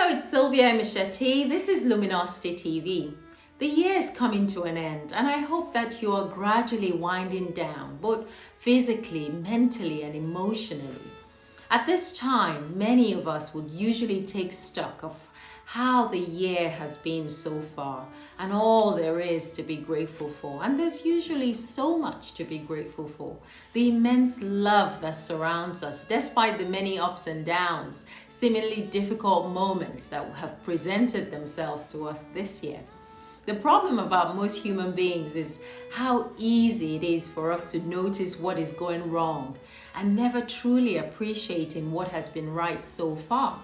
Hello, it's Sylvia Michetti. This is Luminosity TV. The year is coming to an end, and I hope that you are gradually winding down, both physically, mentally, and emotionally. At this time, many of us would usually take stock of how the year has been so far and all there is to be grateful for. And there's usually so much to be grateful for. The immense love that surrounds us, despite the many ups and downs, seemingly difficult moments that have presented themselves to us this year. The problem about most human beings is how easy it is for us to notice what is going wrong and never truly appreciating what has been right so far.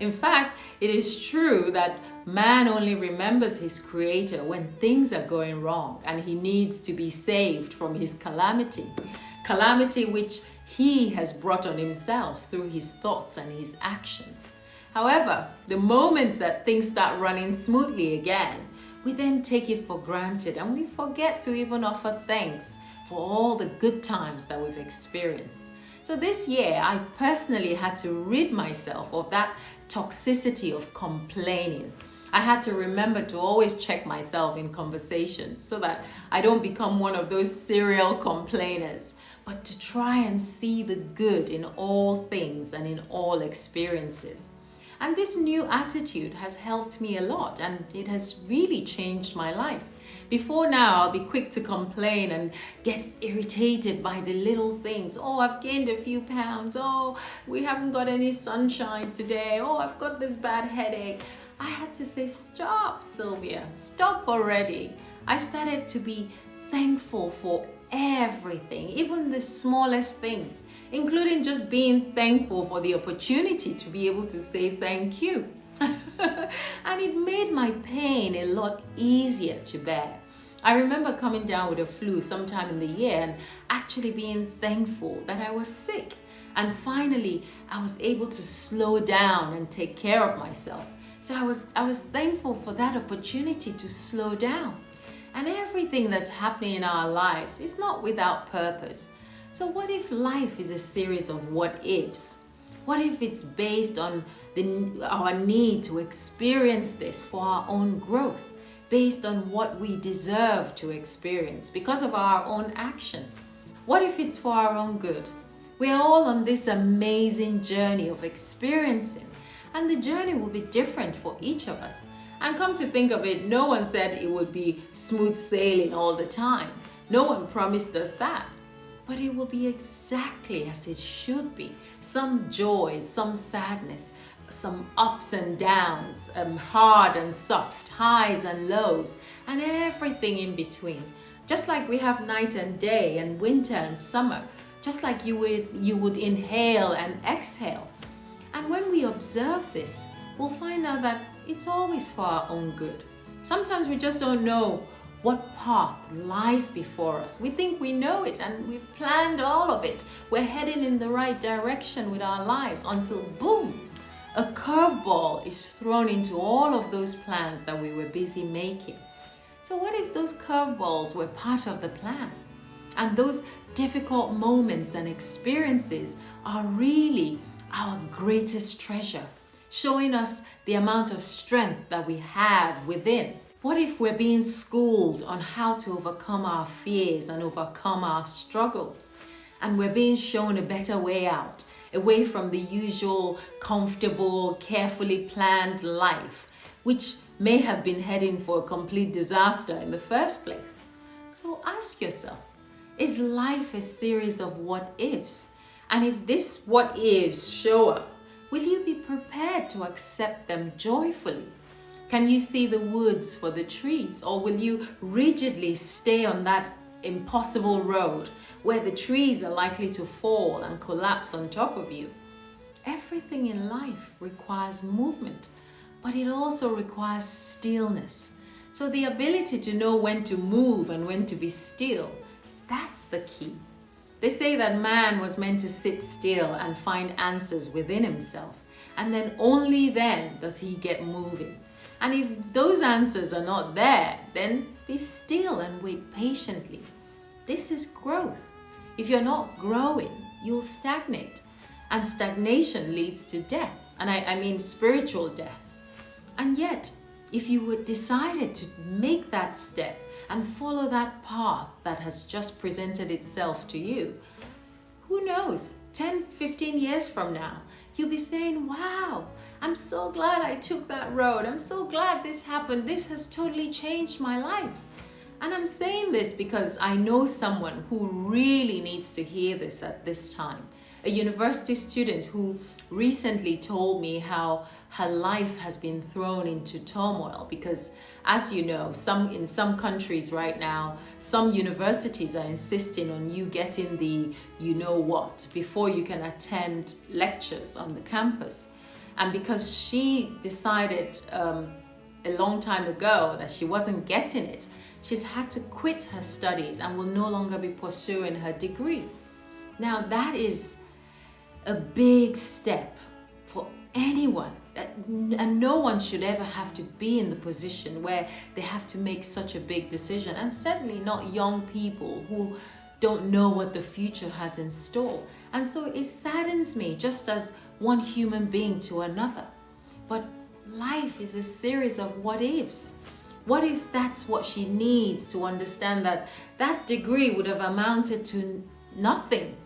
In fact, it is true that man only remembers his creator when things are going wrong and he needs to be saved from his calamity which he has brought on himself through his thoughts and his actions. However, the moment that things start running smoothly again, we then take it for granted and we forget to even offer thanks for all the good times that we've experienced. So this year, I personally had to rid myself of that toxicity of complaining. I had to remember to always check myself in conversations so that I don't become one of those serial complainers, but to try and see the good in all things and in all experiences. And this new attitude has helped me a lot, and it has really changed my life. Before now, I'll be quick to complain and get irritated by the little things. Oh, I've gained a few pounds. Oh, we haven't got any sunshine today. Oh, I've got this bad headache. I had to say, stop, Sylvia, stop already. I started to be thankful for everything, even the smallest things, including just being thankful for the opportunity to be able to say thank you. And it made my pain a lot easier to bear. I remember coming down with a flu sometime in the year and actually being thankful that I was sick. And finally, I was able to slow down and take care of myself. So I was thankful for that opportunity to slow down. And everything that's happening in our lives is not without purpose. So what if life is a series of what ifs? What if it's based on our need to experience this for our own growth, based on what we deserve to experience because of our own actions? What if it's for our own good? We are all on this amazing journey of experiencing, and the journey will be different for each of us. And come to think of it, no one said it would be smooth sailing all the time. No one promised us that. But it will be exactly as it should be. Some joy, some sadness, some ups and downs, hard and soft, highs and lows, and everything in between. Just like we have night and day and winter and summer, just like you would inhale and exhale. And when we observe this, we'll find out that it's always for our own good. Sometimes we just don't know what path lies before us. We think we know it and we've planned all of it. We're heading in the right direction with our lives until boom, a curveball is thrown into all of those plans that we were busy making. So what if those curveballs were part of the plan? And those difficult moments and experiences are really our greatest treasure, showing us the amount of strength that we have within. What if we're being schooled on how to overcome our fears and overcome our struggles? And we're being shown a better way out, away from the usual comfortable, carefully planned life, which may have been heading for a complete disaster in the first place. So ask yourself, is life a series of what ifs? And if these what ifs show up, will you be prepared to accept them joyfully? Can you see the woods for the trees, or will you rigidly stay on that impossible road where the trees are likely to fall and collapse on top of you? Everything in life requires movement, but it also requires stillness. So the ability to know when to move and when to be still, that's the key. They say that man was meant to sit still and find answers within himself, and then only then does he get moving. And if those answers are not there, then be still and wait patiently. This is growth. If you're not growing, you'll stagnate. And stagnation leads to death. And I mean spiritual death. And yet, if you would decided to make that step and follow that path that has just presented itself to you, who knows, 10, 15 years from now, you'll be saying, wow, I'm so glad I took that road. I'm so glad this happened. This has totally changed my life. And I'm saying this because I know someone who really needs to hear this at this time. A university student who recently told me how her life has been thrown into turmoil because, as you know, in some countries right now, some universities are insisting on you getting the you know what before you can attend lectures on the campus. And because she decided a long time ago that she wasn't getting it, she's had to quit her studies and will no longer be pursuing her degree. Now that is a big step for anyone, and no one should ever have to be in the position where they have to make such a big decision, and certainly not young people who don't know what the future has in store. And so it saddens me, just as one human being to another. But life is a series of what ifs. What if that's what she needs to understand that that degree would have amounted to nothing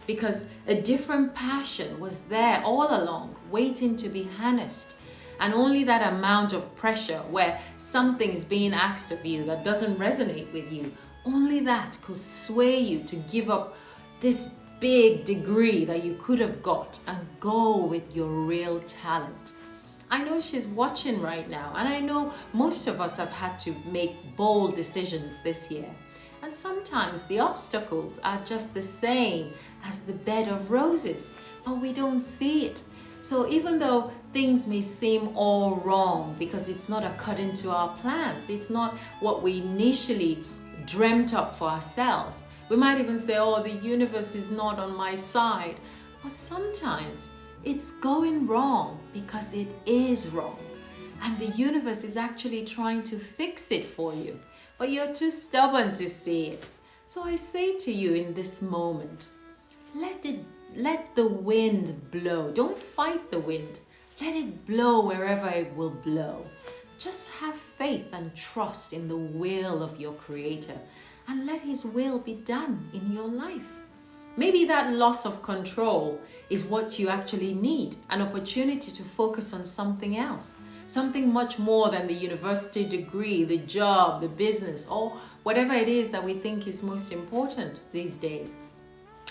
because a different passion was there all along, waiting to be harnessed. And only that amount of pressure where something's being asked of you that doesn't resonate with you, only that could sway you to give up this big degree that you could have got and go with your real talent. I know she's watching right now, and I know most of us have had to make bold decisions this year. And sometimes the obstacles are just the same as the bed of roses, but we don't see it. So even though things may seem all wrong because it's not according to our plans, it's not what we initially dreamt up for ourselves. We might even say, oh, the universe is not on my side. But sometimes it's going wrong because it is wrong. And the universe is actually trying to fix it for you. But you're too stubborn to see it. So I say to you in this moment, let the wind blow. Don't fight the wind. Let it blow wherever it will blow. Just have faith and trust in the will of your Creator and let His will be done in your life. Maybe that loss of control is what you actually need, an opportunity to focus on something else, something much more than the university degree, the job, the business, or whatever it is that we think is most important these days.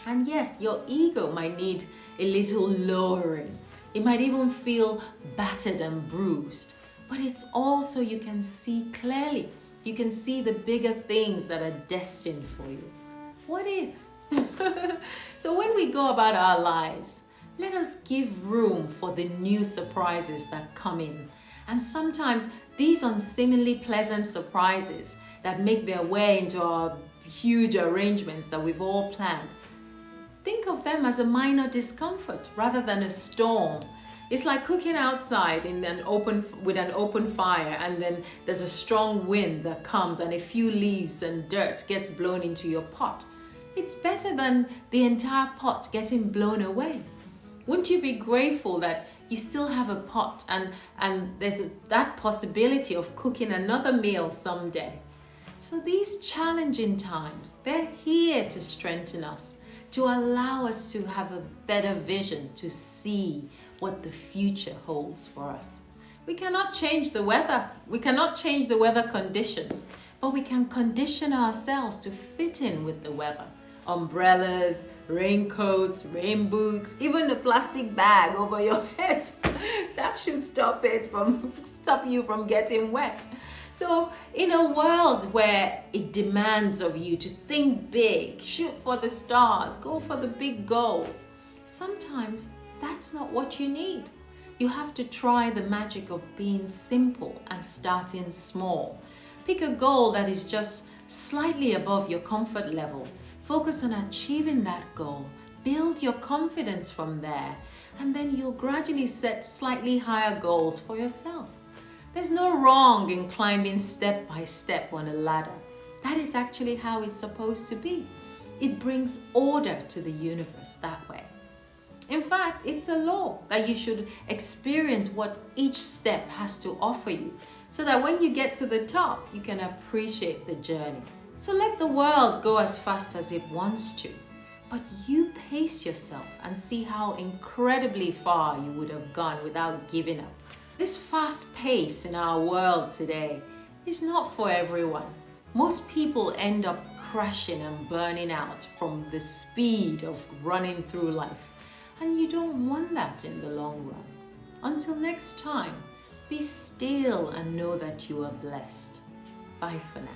And yes, your ego might need a little lowering. It might even feel battered and bruised, but it's also you can see clearly. You can see the bigger things that are destined for you. What if? So when we go about our lives, let us give room for the new surprises that come in. And sometimes these unseemingly pleasant surprises that make their way into our huge arrangements that we've all planned, think of them as a minor discomfort rather than a storm. It's like cooking outside with an open fire, and then there's a strong wind that comes and a few leaves and dirt gets blown into your pot. It's better than the entire pot getting blown away. Wouldn't you be grateful that you still have a pot and there's that possibility of cooking another meal someday? So these challenging times, they're here to strengthen us, to allow us to have a better vision, to see what the future holds for us. We cannot change the weather. We cannot change the weather conditions, but we can condition ourselves to fit in with the weather. Umbrellas, raincoats, rain boots, even a plastic bag over your head. That should stop you from getting wet. So in a world where it demands of you to think big, shoot for the stars, go for the big goals, sometimes that's not what you need. You have to try the magic of being simple and starting small. Pick a goal that is just slightly above your comfort level. Focus on achieving that goal. Build your confidence from there, and then you'll gradually set slightly higher goals for yourself. There's no wrong in climbing step by step on a ladder. That is actually how it's supposed to be. It brings order to the universe that way. In fact, fact, it's a law that you should experience what each step has to offer you, so that when you get to the top, you can appreciate the journey. So let the world go as fast as it wants to, but you pace yourself and see how incredibly far you would have gone without giving up. This fast pace in our world today is not for everyone. Most people end up crashing and burning out from the speed of running through life, and you don't want that in the long run. Until next time, be still and know that you are blessed. Bye for now.